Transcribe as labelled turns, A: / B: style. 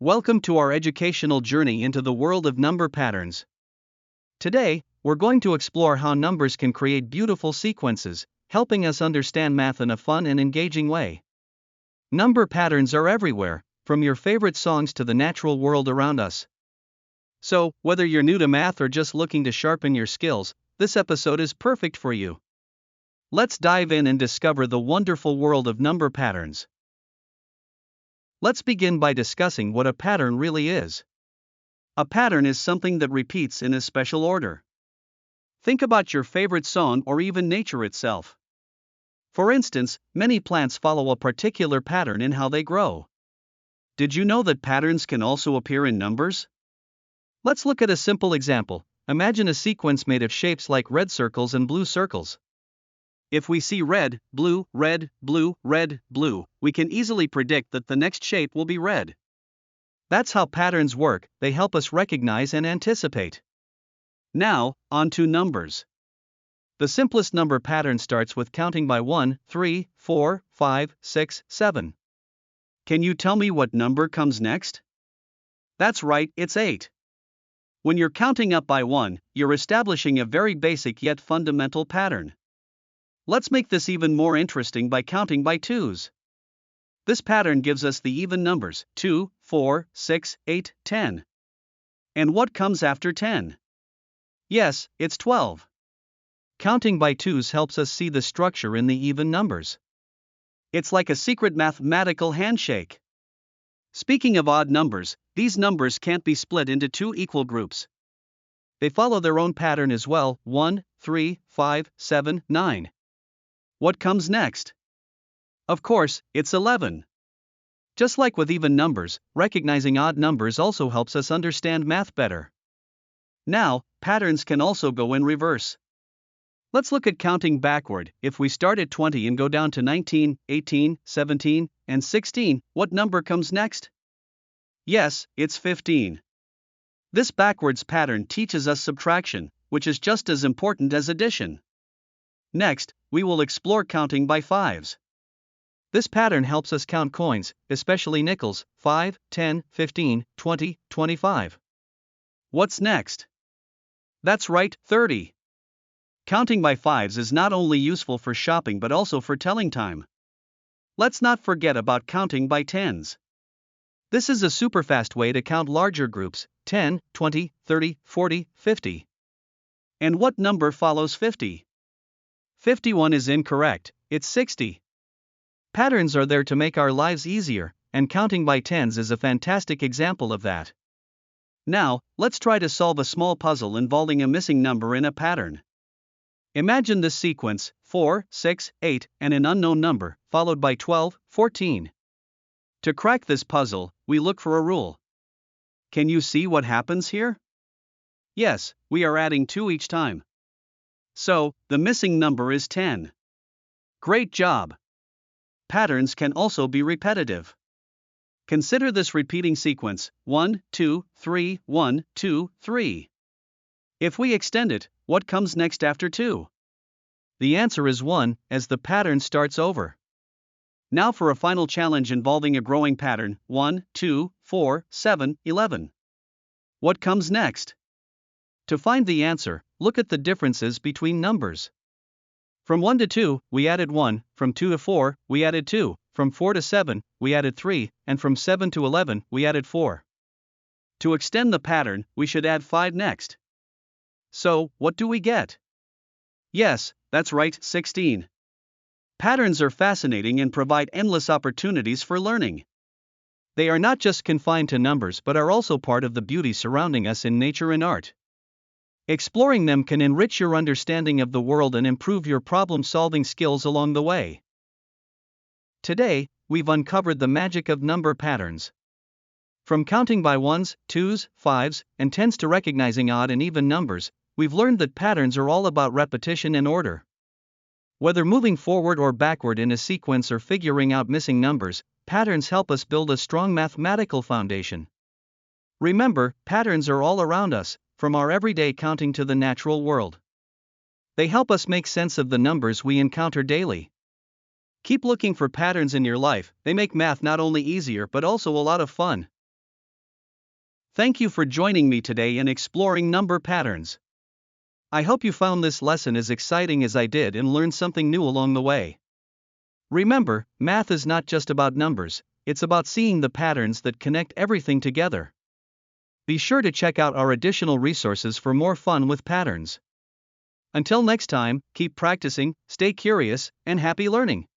A: Welcome to our educational journey into the world of number patterns. Today, we're going to explore how numbers can create beautiful sequences, helping us understand math in a fun and engaging way. Number patterns are everywhere, from your favorite songs to the natural world around us. So, whether you're new to math or just looking to sharpen your skills, this episode is perfect for you. Let's dive in and discover the wonderful world of number patterns. Let's begin by discussing what a pattern really is. A pattern is something that repeats in a special order. Think about your favorite song or even nature itself. For instance, many plants follow a particular pattern in how they grow. Did you know that patterns can also appear in numbers? Let's look at a simple example. Imagine a sequence made of shapes like red circles and blue circles. If we see red, blue, we can easily predict that the next shape will be red. That's how patterns work, they help us recognize and anticipate. Now, on to numbers. The simplest number pattern starts with counting by 1, 3, 4, 5, 6, 7. Can you tell me what number comes next? That's right, it's 8. When you're counting up by 1, you're establishing a very basic yet fundamental pattern. Let's make this even more interesting by counting by 2s. This pattern gives us the even numbers 2, 4, 6, 8, 10. And what comes after 10? Yes, it's 12. Counting by 2s helps us see the structure in the even numbers. It's like a secret mathematical handshake. Speaking of odd numbers, these numbers can't be split into two equal groups. They follow their own pattern as well: 1, 3, 5, 7, 9. What comes next? Of course, it's 11. Just like with even numbers, recognizing odd numbers also helps us understand math better. Now, patterns can also go in reverse. Let's look at counting backward. If we start at 20 and go down to 19, 18, 17, and 16, what number comes next? Yes, it's 15. This backwards pattern teaches us subtraction, which is just as important as addition. Next, we will explore counting by 5s. This pattern helps us count coins, especially nickels: 5, 10, 15, 20, 25. What's next? That's right, 30. Counting by 5s is not only useful for shopping but also for telling time. Let's not forget about counting by 10s. This is a super fast way to count larger groups: 10, 20, 30, 40, 50. And what number follows 50? 51 is incorrect, it's 60. Patterns are there to make our lives easier, and counting by 10s is a fantastic example of that. Now, let's try to solve a small puzzle involving a missing number in a pattern. Imagine this sequence: 4, 6, 8, and an unknown number, followed by 12, 14. To crack this puzzle, we look for a rule. Can you see what happens here? Yes, we are adding 2 each time. So, the missing number is 10. Great job! Patterns can also be repetitive. Consider this repeating sequence: 1, 2, 3, 1, 2, 3. If we extend it, what comes next after 2? The answer is 1, as the pattern starts over. Now for a final challenge involving a growing pattern: 1, 2, 4, 7, 11. What comes next? To find the answer, look at the differences between numbers. From 1 to 2, we added 1, from 2 to 4, we added 2, from 4 to 7, we added 3, and from 7 to 11, we added 4. To extend the pattern, we should add 5 next. So, what do we get? Yes, that's right, 16. Patterns are fascinating and provide endless opportunities for learning. They are not just confined to numbers but are also part of the beauty surrounding us in nature and art. Exploring them can enrich your understanding of the world and improve your problem-solving skills along the way. Today, we've uncovered the magic of number patterns. From counting by 1s, 2s, 5s, and 10s to recognizing odd and even numbers, we've learned that patterns are all about repetition and order. Whether moving forward or backward in a sequence or figuring out missing numbers, patterns help us build a strong mathematical foundation. Remember, patterns are all around us, from our everyday counting to the natural world. They help us make sense of the numbers we encounter daily. Keep looking for patterns in your life, they make math not only easier but also a lot of fun. Thank you for joining me today in exploring number patterns. I hope you found this lesson as exciting as I did and learned something new along the way. Remember, math is not just about numbers, it's about seeing the patterns that connect everything together. Be sure to check out our additional resources for more fun with patterns. Until next time, keep practicing, stay curious, and happy learning.